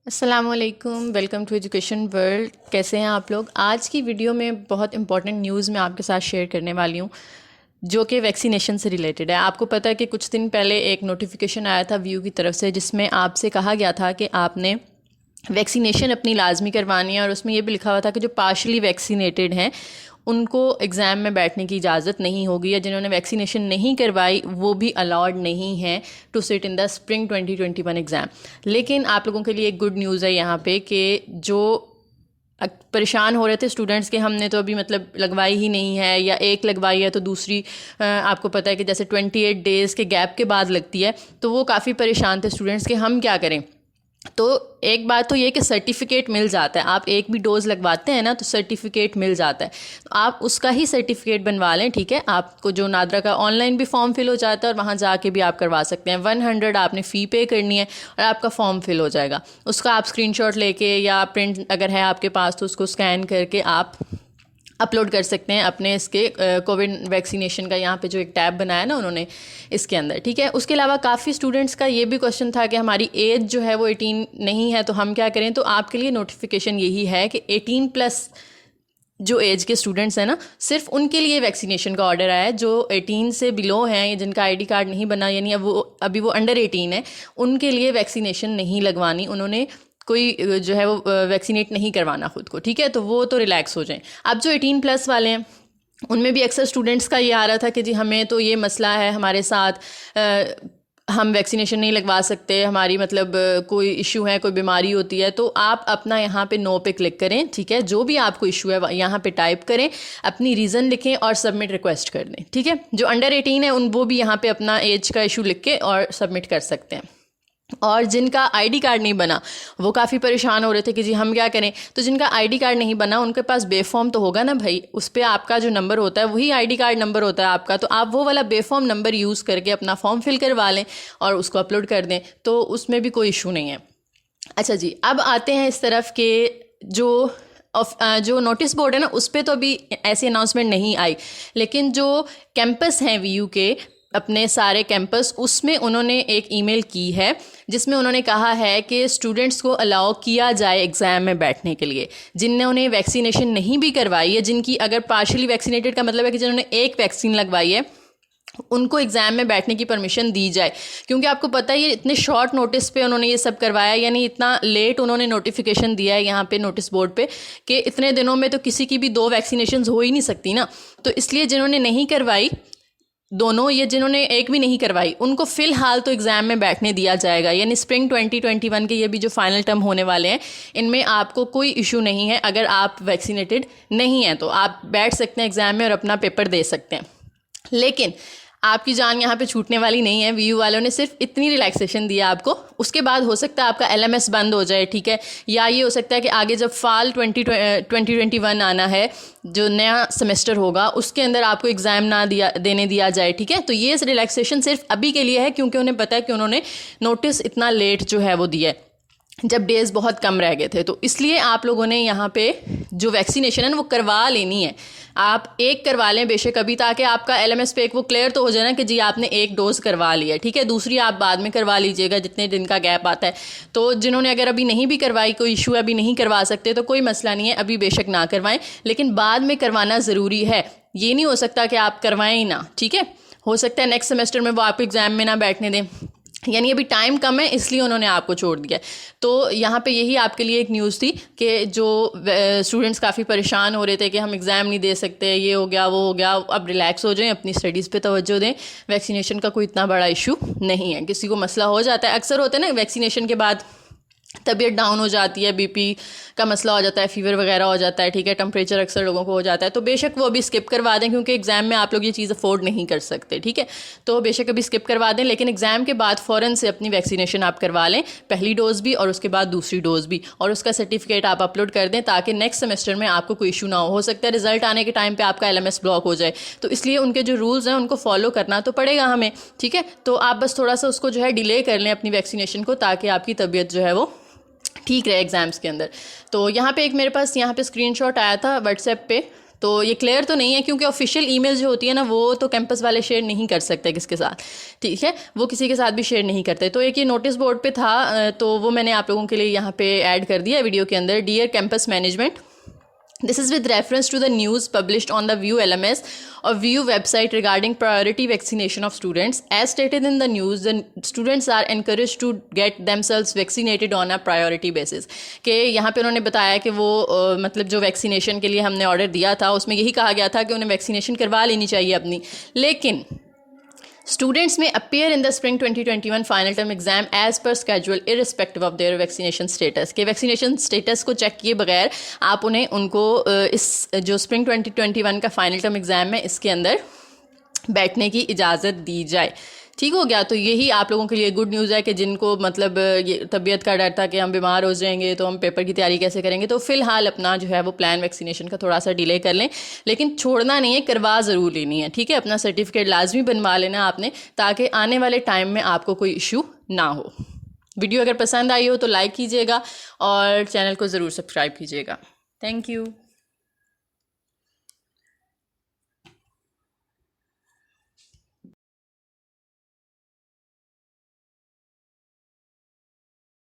अस्सलामुअलैकुम, welcome to education world. कैसे हैं आप लोग। आज की वीडियो में बहुत इंपॉर्टेंट न्यूज़ मैं आपके साथ शेयर करने वाली हूँ जो कि वैक्सीनेशन से रिलेटेड है। आपको पता है कि कुछ दिन पहले एक नोटिफिकेशन आया था व्यू की तरफ से जिसमें आपसे कहा गया था कि आपने वैक्सीनेशन अपनी लाजमी करवानी है, और उसमें ये भी लिखा हुआ था कि जो पार्शली वैक्सीनेटेड हैं उनको एग्ज़ाम में बैठने की इजाज़त नहीं होगी, या जिन्होंने वैक्सीनेशन नहीं करवाई वो भी अलाउड नहीं है to sit in the spring 2021 exam. लेकिन आप लोगों के लिए एक गुड न्यूज़ है यहाँ पे कि जो परेशान हो रहे थे स्टूडेंट्स के, हमने तो अभी मतलब लगवाई ही नहीं है या एक लगवाई है तो दूसरी आपको पता है कि जैसे 28 डेज़ के गैप के बाद लगती है, तो वो काफ़ी परेशान थे स्टूडेंट्स के हम क्या करें। तो एक बात तो ये कि सर्टिफिकेट मिल जाता है, आप एक भी डोज़ लगवाते हैं ना तो सर्टिफिकेट मिल जाता है, तो आप उसका ही सर्टिफिकेट बनवा लें। ठीक है, आपको जो नादरा का ऑनलाइन भी फॉर्म फिल हो जाता है और वहाँ जाके भी आप करवा सकते हैं। 100 आपने फ़ी पे करनी है और आपका फॉर्म फिल हो जाएगा। उसका आप स्क्रीनशॉट लेके या प्रिंट अगर है आपके पास तो उसको स्कैन करके आप अपलोड कर सकते हैं अपने इसके कोविड वैक्सीनेशन का, यहाँ पे जो एक टैब बनाया ना उन्होंने इसके अंदर। ठीक है, उसके अलावा काफ़ी स्टूडेंट्स का ये भी क्वेश्चन था कि हमारी एज जो है वो 18 नहीं है तो हम क्या करें। तो आपके लिए नोटिफिकेशन यही है कि 18+ जो एज के स्टूडेंट्स हैं ना, सिर्फ उनके लिए वैक्सीनेशन का ऑर्डर आया है। जो 18 से बिलो हैं या जिनका आईडी कार्ड नहीं बना, यानी अब वो अभी वो अंडर 18 है, उनके लिए वैक्सीनेशन नहीं लगवानी, उन्होंने कोई जो है वो वैक्सीनेट नहीं करवाना खुद को। ठीक है, तो वो तो रिलैक्स हो जाएं। अब जो 18+ वाले हैं उनमें भी अक्सर स्टूडेंट्स का ये आ रहा था कि जी हमें तो ये मसला है हमारे साथ, हम वैक्सीनेशन नहीं लगवा सकते, हमारी मतलब कोई इशू है, कोई बीमारी होती है। तो आप अपना यहाँ पे नो पे क्लिक करें। ठीक है, जो भी आपको इशू है यहाँ पे टाइप करें, अपनी रीज़न लिखें और सबमिट रिक्वेस्ट कर दें। ठीक है, जो अंडर 18 है उन वो भी यहाँ पे अपना एज का इशू लिख के और सबमिट कर सकते हैं। और जिनका आईडी कार्ड नहीं बना वो काफ़ी परेशान हो रहे थे कि जी हम क्या करें। तो जिनका आईडी कार्ड नहीं बना उनके पास बेफॉर्म तो होगा ना भाई, उस पर आपका जो नंबर होता है वही आईडी कार्ड नंबर होता है आपका, तो आप वो वाला बेफॉर्म नंबर यूज़ करके अपना फॉर्म फिल करवा लें और उसको अपलोड कर दें, तो उसमें भी कोई इशू नहीं है। अच्छा जी, अब आते हैं इस तरफ के जो नोटिस बोर्ड है ना उस पर तो अभी ऐसी अनाउंसमेंट नहीं आई, लेकिन जो कैंपस हैं वीयू के अपने सारे कैंपस, उसमें उन्होंने एक ईमेल की है जिसमें उन्होंने कहा है कि स्टूडेंट्स को अलाउ किया जाए एग्ज़ाम में बैठने के लिए जिन्होंने वैक्सीनेशन नहीं भी करवाई है, जिनकी अगर पार्शली वैक्सीनेटेड का मतलब है कि जिन्होंने एक वैक्सीन लगवाई है, उनको एग्ज़ाम में बैठने की परमिशन दी जाए। क्योंकि आपको पता है ये इतने शॉर्ट नोटिस पे उन्होंने ये सब करवाया, यानी इतना लेट उन्होंने नोटिफिकेशन दिया है यहाँ पे नोटिस बोर्ड पे कि इतने दिनों में तो किसी की भी 2 वैक्सीनेशन हो ही नहीं सकती ना। तो इसलिए जिन्होंने नहीं करवाई दोनों, ये जिन्होंने एक भी नहीं करवाई, उनको फ़िलहाल तो एग्ज़ाम में बैठने दिया जाएगा। यानी स्प्रिंग 2021 के ये भी जो फाइनल टर्म होने वाले हैं इनमें आपको कोई इशू नहीं है। अगर आप वैक्सीनेटेड नहीं हैं तो आप बैठ सकते हैं एग्ज़ाम में और अपना पेपर दे सकते हैं। लेकिन आपकी जान यहाँ पे छूटने वाली नहीं है। वीयू वालों ने सिर्फ इतनी रिलैक्सेशन दिया आपको, उसके बाद हो सकता है आपका एलएमएस बंद हो जाए। ठीक है, या ये हो सकता है कि आगे जब फाल 2021 आना है, जो नया सेमेस्टर होगा, उसके अंदर आपको एग्ज़ाम ना देने दिया जाए। ठीक है, तो ये रिलैक्सेशन सिर्फ अभी के लिए है क्योंकि उन्हें पता है कि उन्होंने नोटिस इतना लेट जो है वो दिया है, जब डेज़ बहुत कम रह गए थे। तो इसलिए आप लोगों ने यहाँ पे जो वैक्सीनेशन है ना वो करवा लेनी है। आप एक करवा लें बेशक अभी, ताकि आपका एलएमएस पे एक वो क्लियर तो हो जाए ना कि जी आपने एक डोज करवा लिया है। ठीक है, दूसरी आप बाद में करवा लीजिएगा जितने दिन का गैप आता है। तो जिन्होंने अगर अभी नहीं भी करवाई, कोई इशू है अभी नहीं करवा सकते, तो कोई मसला नहीं है, अभी बेशक ना करवाएं, लेकिन बाद में करवाना ज़रूरी है। ये नहीं हो सकता कि आप करवाएं ही ना। ठीक है, हो सकता है नेक्स्ट सेमेस्टर में वो आपको एग्ज़ाम में ना बैठने दें, यानी अभी टाइम कम है इसलिए उन्होंने आपको छोड़ दिया। तो यहाँ पे यही आपके लिए एक न्यूज़ थी कि जो स्टूडेंट्स काफ़ी परेशान हो रहे थे कि हम एग्ज़ाम नहीं दे सकते, ये हो गया वो हो गया, अब रिलैक्स हो जाएं, अपनी स्टडीज़ पे तवज्जो दें। वैक्सीनेशन का कोई इतना बड़ा इशू नहीं है। किसी को मसला हो जाता है, अक्सर होता है ना वैक्सीनेशन के बाद तबीयत डाउन हो जाती है, बीपी का मसला हो जाता है, फीवर वगैरह हो जाता है। ठीक है, टेम्परेचर अक्सर लोगों को हो जाता है, तो बेशक वो अभी स्किप करवा दें क्योंकि एग्ज़ाम में आप लोग ये चीज़ अफोर्ड नहीं कर सकते। ठीक है, तो बेशक अभी स्किप करवा दें, लेकिन एग्ज़ाम के बाद फ़ौरन से अपनी वैक्सीनेशन आप करवा लें, पहली डोज़ भी और उसके बाद दूसरी डोज़ भी, और उसका सर्टिफिकेट आप अपलोड कर दें ताकि नेक्स्ट सेमेस्टर में आपको कोई इशू ना हो सकता है रिजल्ट आने के टाइम पर आपका LMS ब्लॉक हो जाए। तो इसलिए उनके जो रूल्स हैं उनको फॉलो करना तो पड़ेगा हमें। ठीक है, तो आप बस थोड़ा सा उसको जो है डिले कर लें अपनी वैक्सीनेशन को, ताकि आपकी तबीयत जो है वो ठीक रहे एग्ज़ाम्स के अंदर। तो यहाँ पे एक मेरे पास यहाँ पे स्क्रीनशॉट आया था व्हाट्सएप पे, तो ये क्लियर तो नहीं है, क्योंकि ऑफिशियल ईमेल जो होती है ना वो तो कैंपस वाले शेयर नहीं कर सकते किसके साथ, ठीक है, वो किसी के साथ भी शेयर नहीं करते। तो एक ये नोटिस बोर्ड पे था, तो वो मैंने आप लोगों के लिए यहाँ पे ऐड कर दिया वीडियो के अंदर। Dear campus management, this is with reference to the news published on the VIEW LMS or VIEW website regarding priority vaccination of students. As stated in the news, the students are encouraged to get themselves vaccinated on a priority basis. कि यहाँ पे उन्होंने बताया कि वो मतलब जो vaccination के लिए हमने ऑर्डर दिया था उसमें यही कहा गया था कि उन्हें वैक्सीनेशन करवा लेनी चाहिए अपनी, लेकिन Students may appear in the spring 2021 final term exam as per schedule irrespective of their vaccination status. के वैक्सीनेशन स्टेटस को चेक किए बगैर आप उनको इस जो स्प्रिंग 2021 का फाइनल टर्म एग्ज़ाम है इसके अंदर बैठने की इजाज़त दी जाए। ठीक हो गया। तो यही आप लोगों के लिए गुड न्यूज़ है कि जिनको मतलब ये तबीयत का डर था कि हम बीमार हो जाएंगे तो हम पेपर की तैयारी कैसे करेंगे, तो फ़िलहाल अपना जो है वो प्लान वैक्सीनेशन का थोड़ा सा डिले कर लें, लेकिन छोड़ना नहीं है, करवा ज़रूर लेनी है, ठीक है। अपना सर्टिफिकेट लाजमी बनवा लेना आपने, ताकि आने वाले टाइम में आपको कोई इशू ना हो। वीडियो अगर पसंद आई हो तो लाइक कीजिएगा और चैनल को ज़रूर सब्सक्राइब कीजिएगा। Thank you.